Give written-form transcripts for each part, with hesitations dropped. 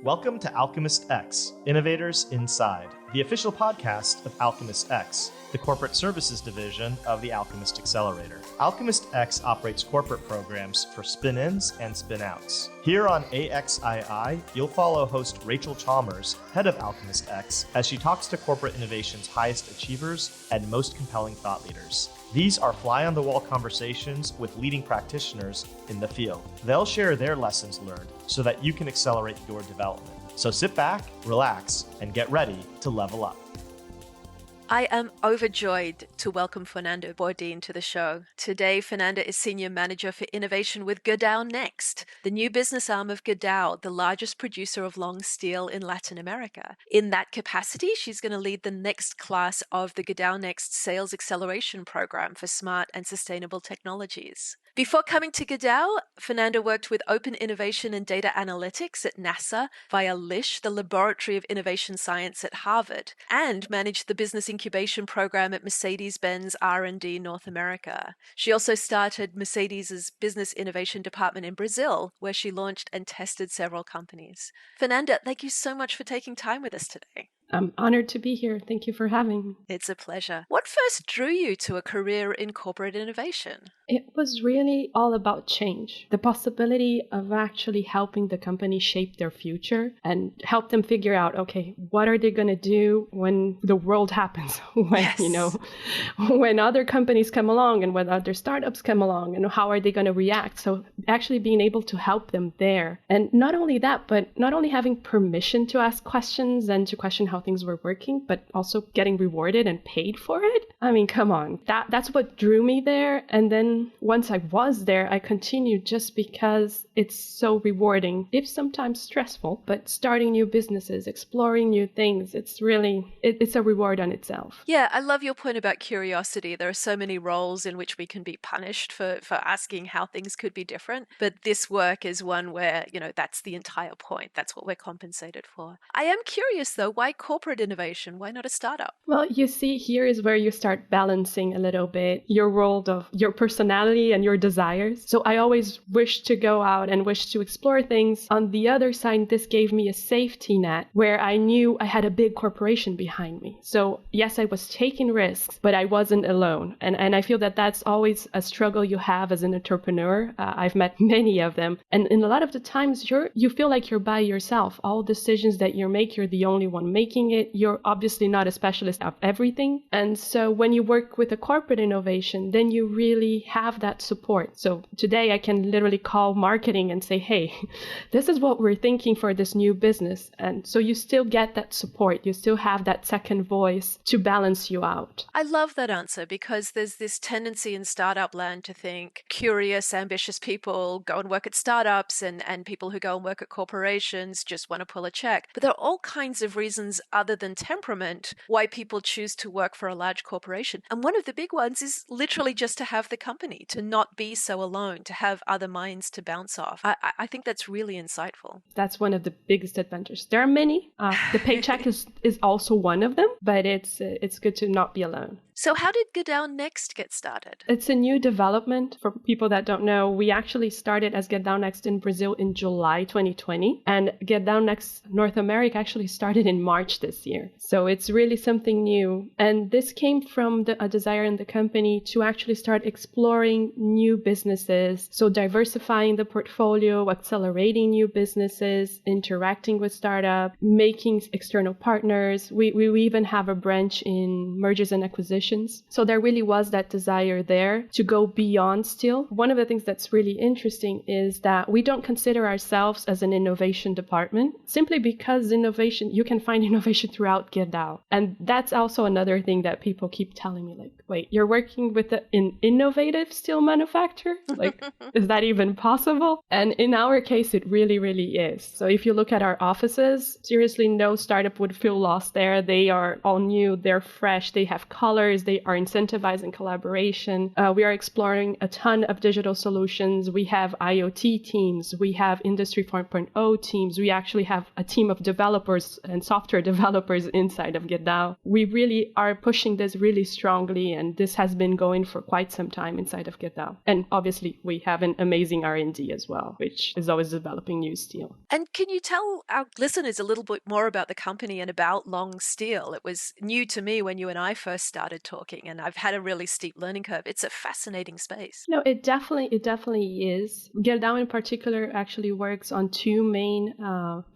Welcome to Alchemist X, Innovators Inside, the official podcast of Alchemist X, the corporate services division of the Alchemist Accelerator. Alchemist X operates corporate programs for spin-ins and spin-outs. Here on AXII, you'll follow host Rachel Chalmers, head of Alchemist X, as she talks to corporate innovation's highest achievers and most compelling thought leaders. These are fly-on-the-wall conversations with leading practitioners in the field. They'll share their lessons learned so that you can accelerate your development. So sit back, relax, and get ready to level up. I am overjoyed to welcome Fernanda Bordin to the show. Today, Fernanda is Senior Manager for Innovation with Gerdau Next, the new business arm of Gerdau, the largest producer of long steel in Latin America. In that capacity, she's going to lead the next class of the Gerdau Next Sales Acceleration Program for smart and sustainable technologies. Before coming to Gerdau, Fernanda worked with open innovation and data analytics at NASA via LISH, the Laboratory of Innovation Science at Harvard, and managed the business incubation program at Mercedes-Benz R&D North America. She also started Mercedes' business innovation department in Brazil, where she launched and tested several companies. Fernanda, thank you so much for taking time with us today. I'm honored to be here. Thank you for having me. It's a pleasure. What first drew you to a career in corporate innovation? It was really all about change, the possibility of actually helping the company shape their future and help them figure out, okay, what are they going to do when the world happens, when other companies come along and when other startups come along, and how are they going to react? So actually being able to help them there. And not only that, but not only having permission to ask questions and to question how things were working, but also getting rewarded and paid for it. I mean, come on. That's what drew me there. And then once I was there, I continued just because it's so rewarding, if sometimes stressful, but starting new businesses, exploring new things, it's a reward on itself. Yeah, I love your point about curiosity. There are so many roles in which we can be punished for asking how things could be different. But this work is one where, that's the entire point. That's what we're compensated for. I am curious, though, why corporate innovation? Why not a startup? Well, you see, here is where you start balancing a little bit your world of your personality and your desires. So I always wished to go out and wish to explore things. On the other side, this gave me a safety net where I knew I had a big corporation behind me. So yes, I was taking risks, but I wasn't alone. And I feel that that's always a struggle you have as an entrepreneur. I've met many of them. And in a lot of the times, you feel like you're by yourself. All decisions that you make, you're the only one making it. You're obviously not a specialist of everything. And so when you work with a corporate innovation, then you really have that support. So today I can literally call marketing and say, hey, this is what we're thinking for this new business. And so you still get that support. You still have that second voice to balance you out. I love that answer because there's this tendency in startup land to think curious, ambitious people go and work at startups and people who go and work at corporations just want to pull a check. But there are all kinds of reasons other than temperament why people choose to work for a large corporation. And one of the big ones is literally just to have the company, to not be so alone, to have other minds to bounce off. I think that's really insightful. That's one of the biggest advantages. There are many. The paycheck is also one of them, but it's good to not be alone. So how did Gerdau Next get started? It's a new development. For people that don't know, we actually started as Gerdau Next in Brazil in July 2020. And Gerdau Next North America actually started in March this year. So it's really something new. And this came from a desire in the company to actually start exploring new businesses. So diversifying the portfolio, accelerating new businesses, interacting with startups, making external partners. We even have a branch in mergers and acquisitions. So there really was that desire there to go beyond steel. One of the things that's really interesting is that we don't consider ourselves as an innovation department simply because you can find innovation throughout Gerdau. And that's also another thing that people keep telling me, like, wait, you're working with an innovative steel manufacturer? Like, is that even possible? And in our case, it really, really is. So if you look at our offices, seriously, no startup would feel lost there. They are all new, they're fresh, they have color. pillars. They are incentivized in collaboration. We are exploring a ton of digital solutions. We have IoT teams. We have Industry 4.0 teams. We actually have a team of developers and software developers inside of Gerdau. We really are pushing this really strongly, and this has been going for quite some time inside of Gerdau. And obviously, we have an amazing R&D as well, which is always developing new steel. And can you tell our listeners a little bit more about the company and about long steel? It was new to me when you and I first started talking, and I've had a really steep learning curve. It's a fascinating space. No, it definitely is. Gerdau in particular actually works on two main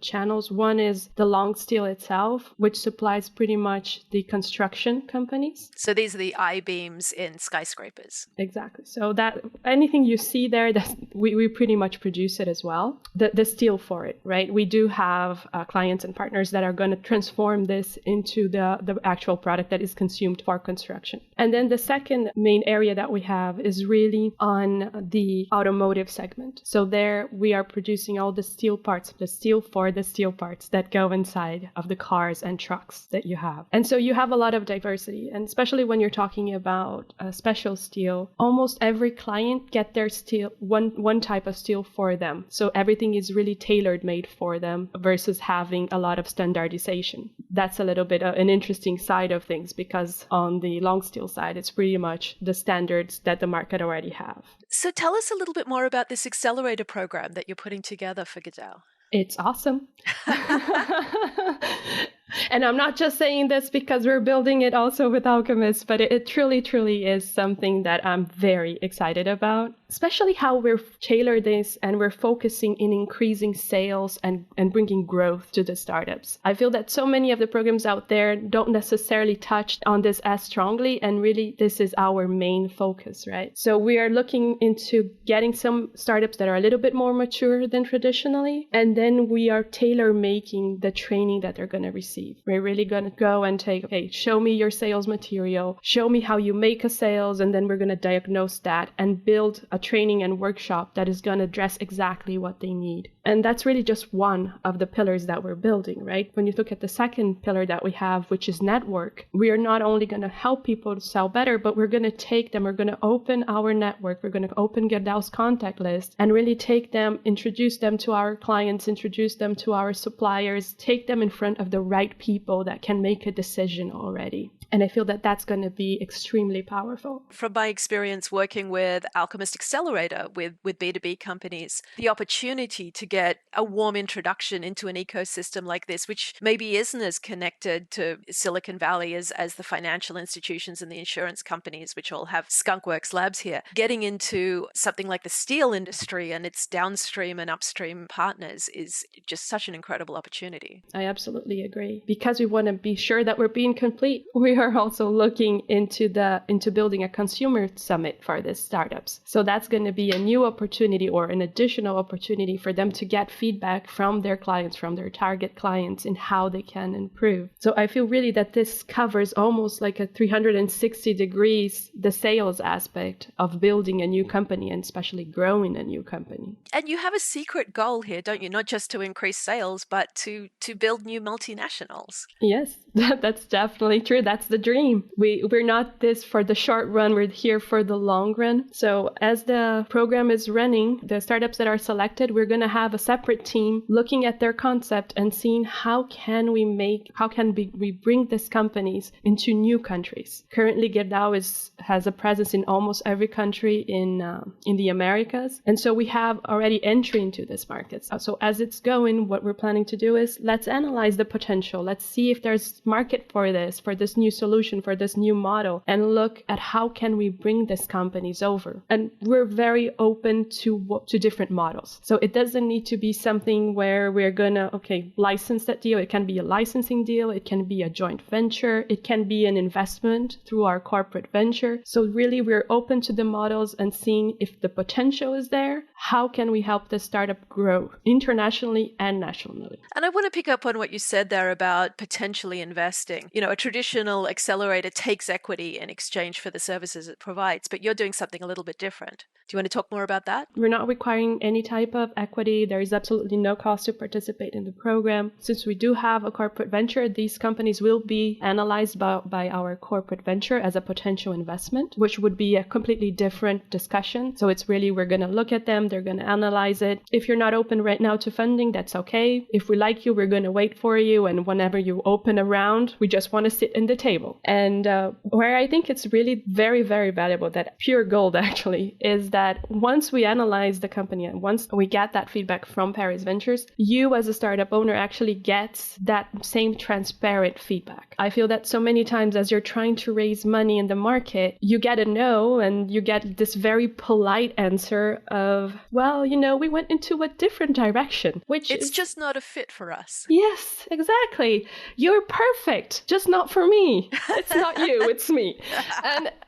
channels. One is the long steel itself, which supplies pretty much the construction companies. So these are the I-beams in skyscrapers. Exactly. So that anything you see there, that we pretty much produce it as well. The steel for it, right? We do have clients and partners that are going to transform this into the actual product that is consumed for construction. And then the second main area that we have is really on the automotive segment. So there we are producing all the steel parts, the steel for the steel parts that go inside of the cars and trucks that you have. And so you have a lot of diversity, and especially when you're talking about special steel, almost every client get their steel, one type of steel for them. So everything is really tailored made for them versus having a lot of standardization. That's a little bit an interesting side of things, because on the long steel side, it's pretty much the standards that the market already have. So tell us a little bit more about this accelerator program that you're putting together for Gerdau. It's awesome. And I'm not just saying this because we're building it also with Alchemist, but it truly is something that I'm very excited about, especially how we're tailored this and we're focusing in increasing sales and bringing growth to the startups. I feel that so many of the programs out there don't necessarily touch on this as strongly, and really this is our main focus, right? So we are looking into getting some startups that are a little bit more mature than traditionally, and then we are tailor-making the training that they're going to receive. We're really going to go and take, okay, show me your sales material, show me how you make a sales, and then we're going to diagnose that and build a training and workshop that is going to address exactly what they need. And that's really just one of the pillars that we're building, right? When you look at the second pillar that we have, which is network, we are not only going to help people to sell better, but we're going to take them, we're going to open our network, we're going to open Gerdau's contact list and really take them, introduce them to our clients, introduce them to our suppliers, take them in front of the right people that can make a decision already. And I feel that that's going to be extremely powerful. From my experience working with Alchemist Accelerator with B2B companies, the opportunity to get a warm introduction into an ecosystem like this, which maybe isn't as connected to Silicon Valley as the financial institutions and the insurance companies, which all have skunkworks labs here, getting into something like the steel industry and its downstream and upstream partners is just such an incredible opportunity. I absolutely agree. Because we want to be sure that we're being complete, we are also looking into building a consumer summit for these startups. So that's going to be a new opportunity or an additional opportunity for them to get feedback from their clients, from their target clients, in how they can improve. So I feel really that this covers almost like a 360 degrees the sales aspect of building a new company and especially growing a new company. And you have a secret goal here, don't you? Not just to increase sales, but to build new multinationals. Yes, that's definitely true. That's the dream. We're not this for the short run. We're here for the long run. So as the program is running, the startups that are selected, we're going to have a separate team looking at their concept and seeing how can we bring these companies into new countries. Currently, Gerdau has a presence in almost every country in the Americas. And so we have already entry into this market. So as it's going, what we're planning to do is let's analyze the potential. Let's see if there's market for this new solution, for this new model, and look at how can we bring these companies over. And we're very open to different models. So it doesn't need to be something where we're gonna, license that deal. It can be a licensing deal. It can be a joint venture. It can be an investment through our corporate venture. So really we're open to the models and seeing if the potential is there. How can we help the startup grow internationally and nationally? And I want to pick up on what you said there about potentially investing. You know, a traditional accelerator takes equity in exchange for the services it provides, but you're doing something a little bit different. Do you want to talk more about that? We're not requiring any type of equity. There is absolutely no cost to participate in the program. Since we do have a corporate venture, these companies will be analyzed by our corporate venture as a potential investment, which would be a completely different discussion. So it's really, we're going to look at them, they're going to analyze it. If you're not open right now to funding, that's okay. If we like you, we're going to wait for you. And whenever you open a round, we just want to sit in the table. And where I think it's really very, very valuable, that pure gold actually, is that once we analyze the company and once we get that feedback from Paris Ventures, you as a startup owner actually gets that same transparent feedback. I feel that so many times as you're trying to raise money in the market, you get a no and you get this very polite answer of, well, we went into a different direction, which it's just not a fit for us. Yes, exactly. You're perfect, just not for me. It's not you, it's me.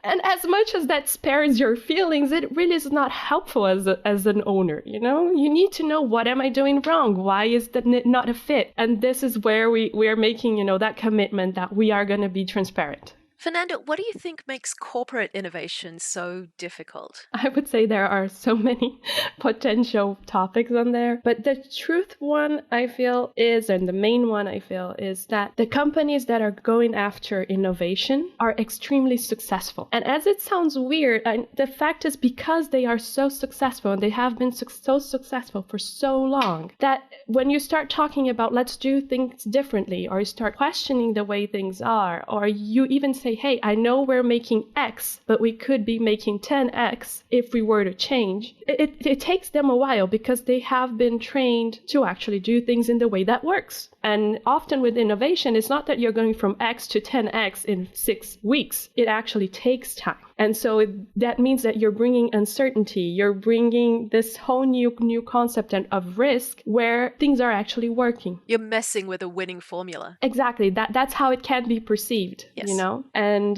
And as much as that spares your feelings, it really is not helpful as an owner, You need to know, what am I doing wrong? Why is that not a fit? And this is where we are making, that commitment that we are going to be transparent. Fernanda, what do you think makes corporate innovation so difficult? I would say there are so many potential topics on there. But the truth one, I feel, and the main one, I feel, is that the companies that are going after innovation are extremely successful. And as it sounds weird, the fact is, because they are so successful and they have been so successful for so long, that when you start talking about let's do things differently, or you start questioning the way things are, or you even say, hey, I know we're making X, but we could be making 10X if we were to change. It takes them a while because they have been trained to actually do things in the way that works. And often with innovation, it's not that you're going from X to 10X in 6 weeks. It actually takes time. And so that means that you're bringing uncertainty. You're bringing this whole new concept of risk where things are actually working. You're messing with a winning formula. Exactly. That's how it can be perceived, yes. And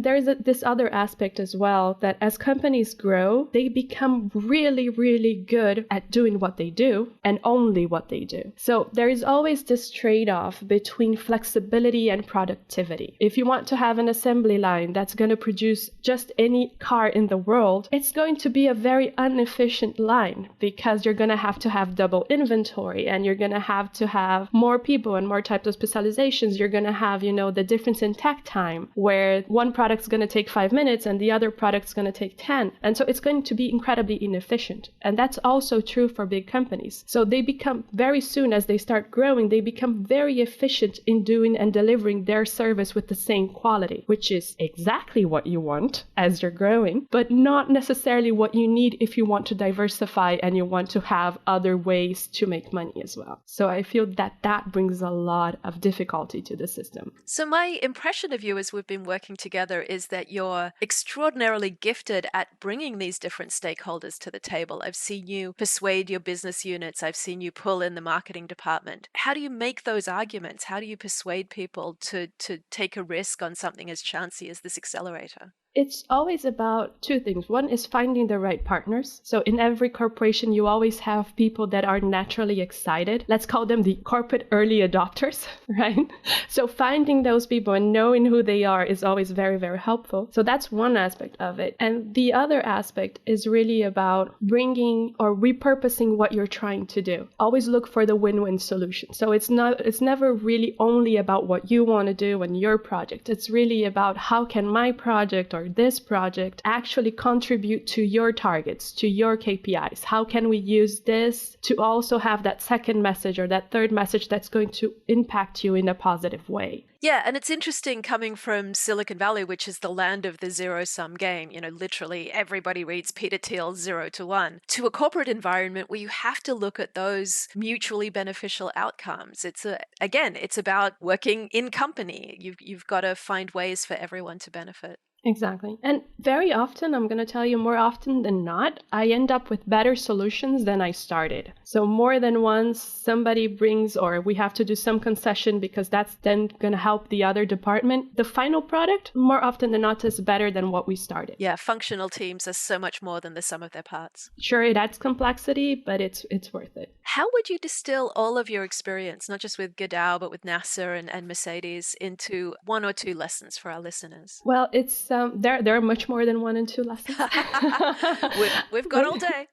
there's this other aspect as well, that as companies grow, they become really, really good at doing what they do and only what they do. So there is always this trade-off between flexibility and productivity. If you want to have an assembly line that's going to produce just any car in the world, it's going to be a very inefficient line because you're going to have double inventory and you're going to have more people and more types of specializations. You're going to have, the difference in tech time where one product's going to take 5 minutes and the other product's going to take 10. And so it's going to be incredibly inefficient. And that's also true for big companies. So they become, very soon as they start growing, they become very efficient in doing and delivering their service with the same quality, which is exactly what you want as you're growing, but not necessarily what you need if you want to diversify and you want to have other ways to make money as well. So I feel that brings a lot of difficulty to the system. So my impression of you as we've been working together is that you're extraordinarily gifted at bringing these different stakeholders to the table. I've seen you persuade your business units. I've seen you pull in the marketing department. How do you make those arguments? How do you persuade people to take a risk on something as chancy as this accelerator? It's always about two things. One is finding the right partners. So in every corporation, you always have people that are naturally excited. Let's call them the corporate early adopters, right? So finding those people and knowing who they are is always very, very helpful. So that's one aspect of it. And the other aspect is really about bringing or repurposing what you're trying to do. Always look for the win-win solution. So it's never really only about what you want to do and your project. It's really about how can my project or this project actually contribute to your targets, to your KPIs? How can we use this to also have that second message or that third message that's going to impact you in a positive way? Yeah, and it's interesting coming from Silicon Valley, which is the land of the zero-sum game. Literally everybody reads PeterThiel 0 to 1, to a corporate environment where you have to look at those mutually beneficial outcomes. It's about working in company. You've got to find ways for everyone to benefit. Exactly. And very often, I'm going to tell you more often than not, I end up with better solutions than I started. So more than once, somebody brings, or we have to do some concession because that's then going to help the other department. The final product, more often than not, is better than what we started. Yeah, functional teams are so much more than the sum of their parts. Sure, it adds complexity, but it's worth it. How would you distill all of your experience, not just with Gerdau, but with NASA and Mercedes, into 1 or 2 lessons for our listeners? Well, it's there are much more than 1 and 2 lessons. We've got all day.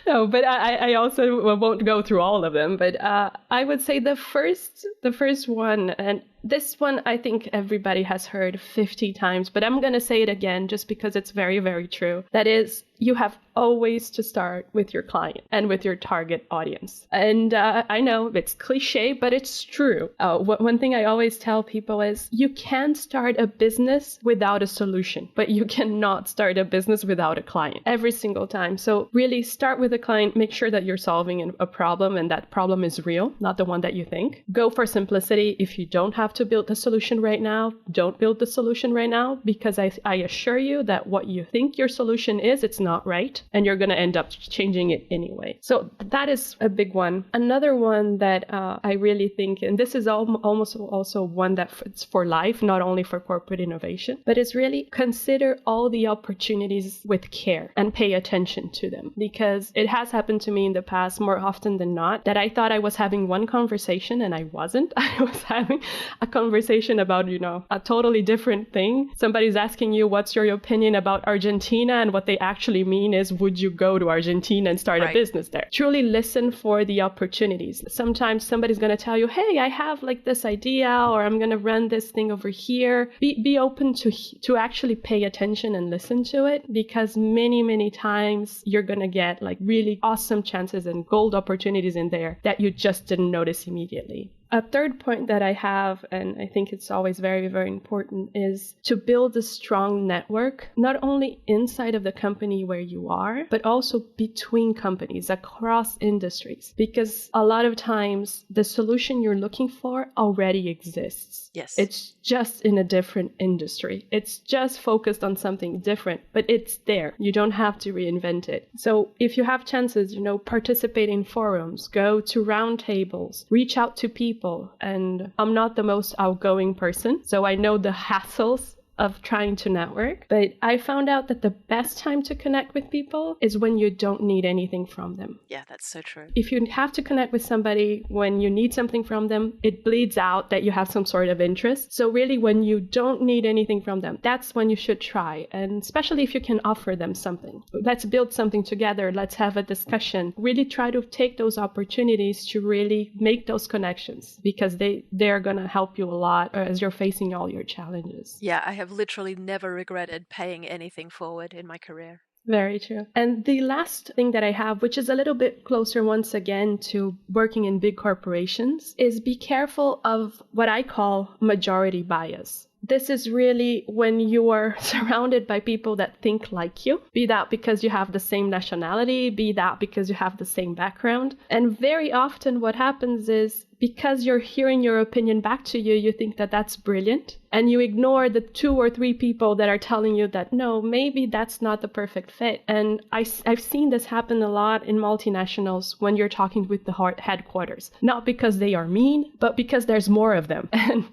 No, but I also won't go through all of them. But I would say the first one, and this one I think everybody has heard 50 times, but I'm going to say it again just because it's very, very true. That is, you have always to start with your client and with your target audience. And I know it's cliche, but it's true. One thing I always tell people is you can start a business without a solution, but you cannot start a business without a client every single time. So really start with a client, make sure that you're solving a problem and that problem is real, not the one that you think. Go for simplicity. If you don't have to build the solution right now, don't build the solution right now, because I assure you that what you think your solution is, it's not right, and you're going to end up changing it anyway. So that is a big one. Another one that I really think, and this is almost also one that fits for life, not only for corporate innovation, but it's really consider all the opportunities with care and pay attention to them, because it has happened to me in the past more often than not that I thought I was having one conversation and I wasn't. I was having a conversation about, a totally different thing. Somebody's asking you, what's your opinion about Argentina? And what they actually mean is, would you go to Argentina and start a business there? Truly listen for the opportunities. Sometimes somebody's going to tell you, hey, I have like this idea, or I'm going to run this thing over here. Be open to actually pay attention and listen to it, because many, many times you're going to get like really awesome chances and gold opportunities in there that you just didn't notice immediately. A third point that I have, and I think it's always very, very important, is to build a strong network, not only inside of the company where you are, but also between companies, across industries. Because a lot of times the solution you're looking for already exists. Yes. It's just in a different industry. It's just focused on something different, but it's there. You don't have to reinvent it. So if you have chances, participate in forums, go to roundtables, reach out to people. And I'm not the most outgoing person, so I know the hassles of trying to network, but I found out that the best time to connect with people is when you don't need anything from them. Yeah, that's so true. If you have to connect with somebody when you need something from them, it bleeds out that you have some sort of interest. So really, when you don't need anything from them, that's when you should try. And especially if you can offer them something. Let's build something together. Let's have a discussion. Really try to take those opportunities to really make those connections, because they're going to help you a lot as you're facing all your challenges. Yeah, I have literally never regretted paying anything forward in my career. Very true. And the last thing that I have, which is a little bit closer once again to working in big corporations, is be careful of what I call majority bias. This is really when you are surrounded by people that think like you, be that because you have the same nationality, be that because you have the same background. And very often what happens is, because you're hearing your opinion back to you, you think that that's brilliant. And you ignore the 2 or 3 people that are telling you that, no, maybe that's not the perfect fit. And I've seen this happen a lot in multinationals when you're talking with the headquarters. Not because they are mean, but because there's more of them. And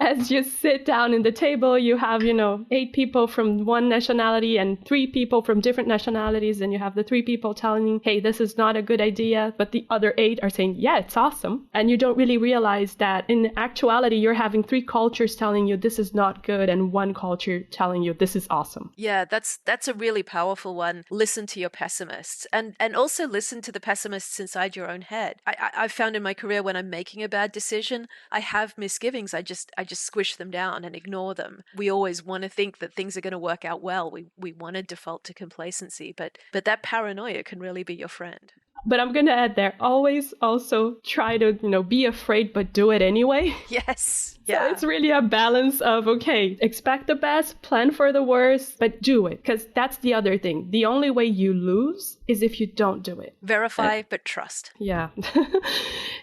as you sit down in the table, you have, 8 people from one nationality and 3 people from different nationalities. And you have the 3 people telling you, hey, this is not a good idea. But the other 8 are saying, yeah, it's awesome. And you don't really realize that in actuality, you're having 3 cultures telling you this is not good and 1 culture telling you this is awesome. Yeah, that's a really powerful one. Listen to your pessimists, and also listen to the pessimists inside your own head. I've found in my career, when I'm making a bad decision, I have misgivings. I just squish them down and ignore them. We always want to think that things are going to work out well. We want to default to complacency, but that paranoia can really be your friend. But I'm going to add there, always also try to, be afraid, but do it anyway. Yes. Yeah. So it's really a balance of, okay, expect the best, plan for the worst, but do it. Because that's the other thing. The only way you lose is if you don't do it. Verify, but trust. Yeah.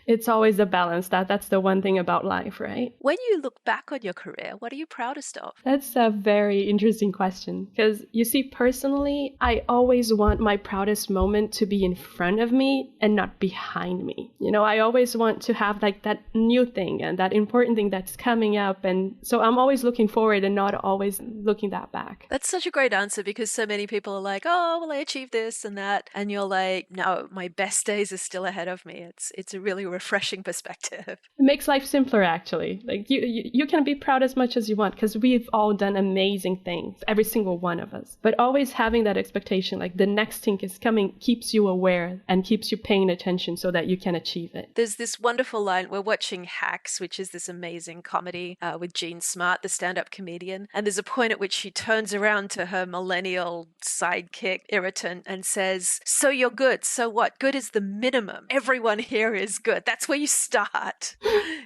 It's always a balance. That's the one thing about life, right? When you look back on your career, what are you proudest of? That's a very interesting question. Because you see, personally, I always want my proudest moment to be in front of of me and not behind me. I always want to have like that new thing and that important thing that's coming up. And so I'm always looking forward and not always looking that back. That's such a great answer, because so many people are like, oh, well, I achieved this and that. And you're like, no, my best days are still ahead of me. It's a really refreshing perspective. It makes life simpler, actually. Like you can be proud as much as you want, because we've all done amazing things, every single one of us. But always having that expectation, like the next thing is coming, keeps you aware and keeps you paying attention so that you can achieve it. There's this wonderful line. We're watching Hacks, which is this amazing comedy with Jean Smart, the stand-up comedian. And there's a point at which she turns around to her millennial sidekick, Irritant, and says, so you're good. So what? Good is the minimum. Everyone here is good. That's where you start.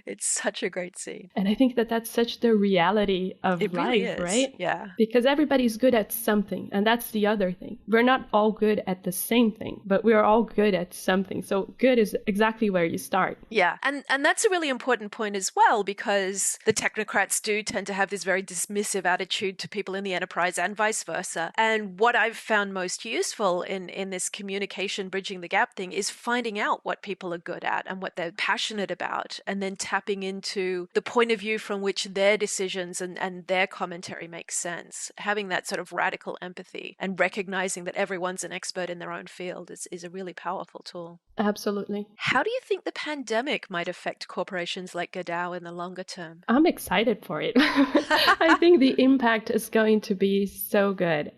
It's such a great scene. And I think that that's such the reality of It life, really is. right? Yeah. Because everybody's good at something. And that's the other thing. We're not all good at the same thing, but we're all good at something. So good is exactly where you start. Yeah. And that's a really important point as well, because the technocrats do tend to have this very dismissive attitude to people in the enterprise and vice versa. And what I've found most useful in this communication bridging the gap thing is finding out what people are good at and what they're passionate about, and then tapping into the point of view from which their decisions and their commentary makes sense. Having that sort of radical empathy and recognizing that everyone's an expert in their own field is a really powerful tool. Absolutely. How do you think the pandemic might affect corporations like Gerdau in the longer term? I'm excited for it. I think the impact is going to be so good.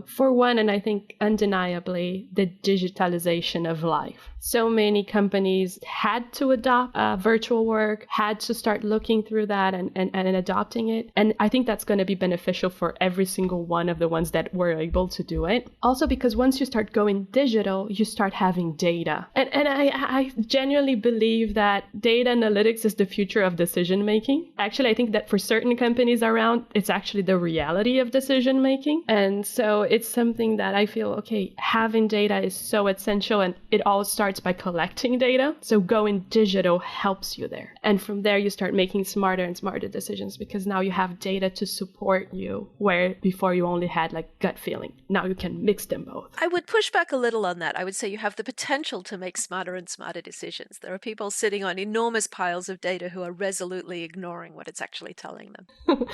For one, and I think undeniably, the digitalization of life. So many companies had to adopt virtual work, had to start looking through that and adopting it. And I think that's going to be beneficial for every single one of the ones that were able to do it. Also, because once you start going digital, you start having data. And I genuinely believe that data analytics is the future of decision making. Actually, I think that for certain companies around, it's actually the reality of decision making. And so it's something that I feel, okay, having data is so essential, and it all starts by collecting data. So going digital helps you there. And from there, you start making smarter and smarter decisions, because now you have data to support you, where before you only had like gut feeling. Now you can mix them both. I would push back a little on that. I would say you have the potential to make smarter and smarter decisions. There are people sitting on enormous piles of data who are resolutely ignoring what it's actually telling them.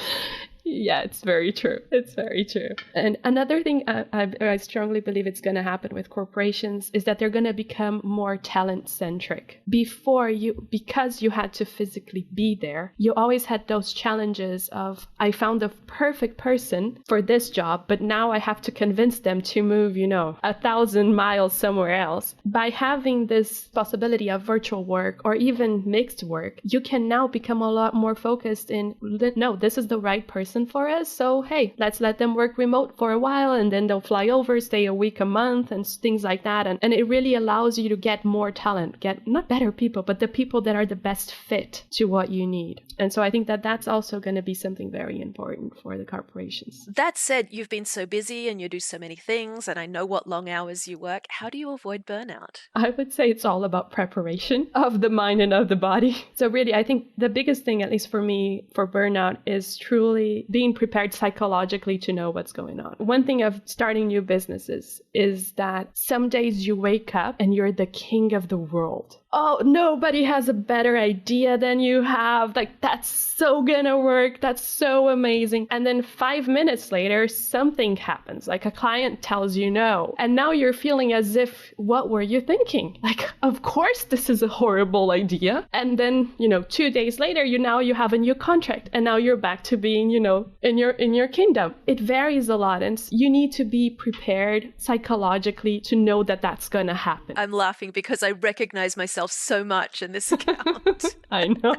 Yeah, it's very true. It's very true. And another thing I strongly believe it's going to happen with corporations is that they're going to become more talent-centric. Before, because you had to physically be there, you always had those challenges of, I found the perfect person for this job, but now I have to convince them to move, 1,000 miles somewhere else. By having this possibility of virtual work or even mixed work, you can now become a lot more focused in, no, this is the right person for us. So, hey, let's let them work remote for a while, and then they'll fly over, stay a week, a month, and things like that. And it really allows you to get more talent, get not better people, but the people that are the best fit to what you need. And so I think that that's also going to be something very important for the corporations. That said, you've been so busy and you do so many things, and I know what long hours you work. How do you avoid burnout? I would say it's all about preparation of the mind and of the body. So really, I think the biggest thing, at least for me, for burnout is truly being prepared psychologically to know what's going on. One thing of starting new businesses is that some days you wake up and you're the king of the world. Oh, nobody has a better idea than you have. Like, that's so gonna work. That's so amazing. And then 5 minutes later, something happens. Like a client tells you no. And now you're feeling as if, what were you thinking? Like, of course, this is a horrible idea. And then, 2 days later, you have a new contract. And now you're back to being, in your kingdom. It varies a lot. And you need to be prepared psychologically to know that that's gonna happen. I'm laughing because I recognize myself so much in this account. I know.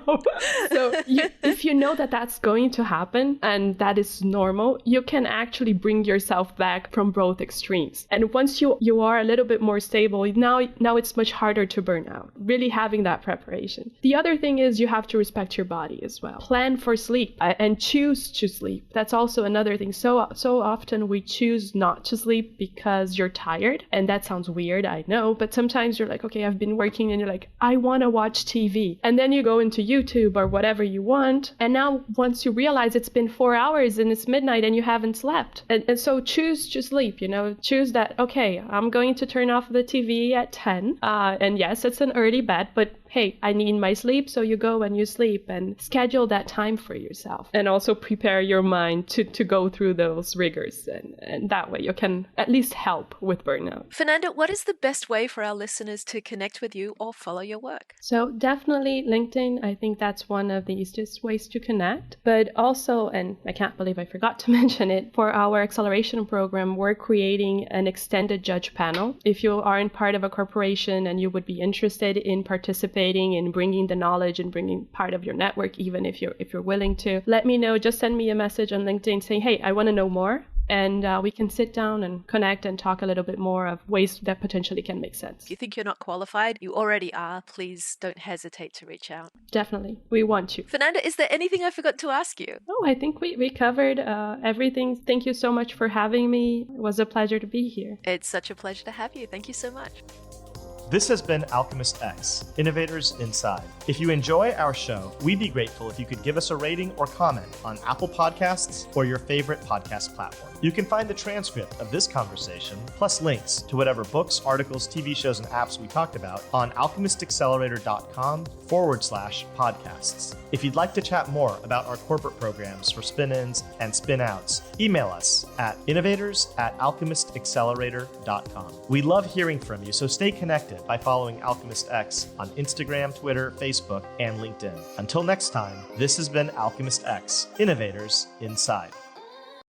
So if you know that that's going to happen and that is normal, you can actually bring yourself back from both extremes. And once you are a little bit more stable, now it's much harder to burn out. Really having that preparation. The other thing is you have to respect your body as well. Plan for sleep and choose to sleep. That's also another thing. So often we choose not to sleep because you're tired. And that sounds weird, I know. But sometimes you're like, okay, I've been working, and you're like, I want to watch TV. And then you go into YouTube or whatever you want. And now once you realize it's been 4 hours and it's midnight and you haven't slept. And so choose to sleep, choose that, okay, I'm going to turn off the TV at 10. And yes, it's an early bed, but hey, I need my sleep. So you go and you sleep and schedule that time for yourself. And also prepare your mind to go through those rigors. And that way you can at least help with burnout. Fernanda, what is the best way for our listeners to connect with you or follow your work? So definitely LinkedIn. I think that's one of the easiest ways to connect. But also, and I can't believe I forgot to mention it, for our acceleration program, we're creating an extended judge panel. If you aren't part of a corporation and you would be interested in participating in bringing the knowledge and bringing part of your network, even if you're willing to, let me know. Just send me a message on LinkedIn saying, hey, I want to know more. And we can sit down and connect and talk a little bit more of ways that potentially can make sense. If you think you're not qualified, you already are. Please don't hesitate to reach out. Definitely. We want you. Fernanda, is there anything I forgot to ask you? Oh, I think we covered everything. Thank you so much for having me. It was a pleasure to be here. It's such a pleasure to have you. Thank you so much. This has been Alchemist X, Innovators Inside. If you enjoy our show, we'd be grateful if you could give us a rating or comment on Apple Podcasts or your favorite podcast platform. You can find the transcript of this conversation, plus links to whatever books, articles, TV shows, and apps we talked about on alchemistaccelerator.com/podcasts. If you'd like to chat more about our corporate programs for spin-ins and spin-outs, email us at innovators@alchemistaccelerator.com. We love hearing from you, so stay connected by following Alchemist X on Instagram, Twitter, Facebook, and LinkedIn. Until next time, this has been Alchemist X, Innovators Inside.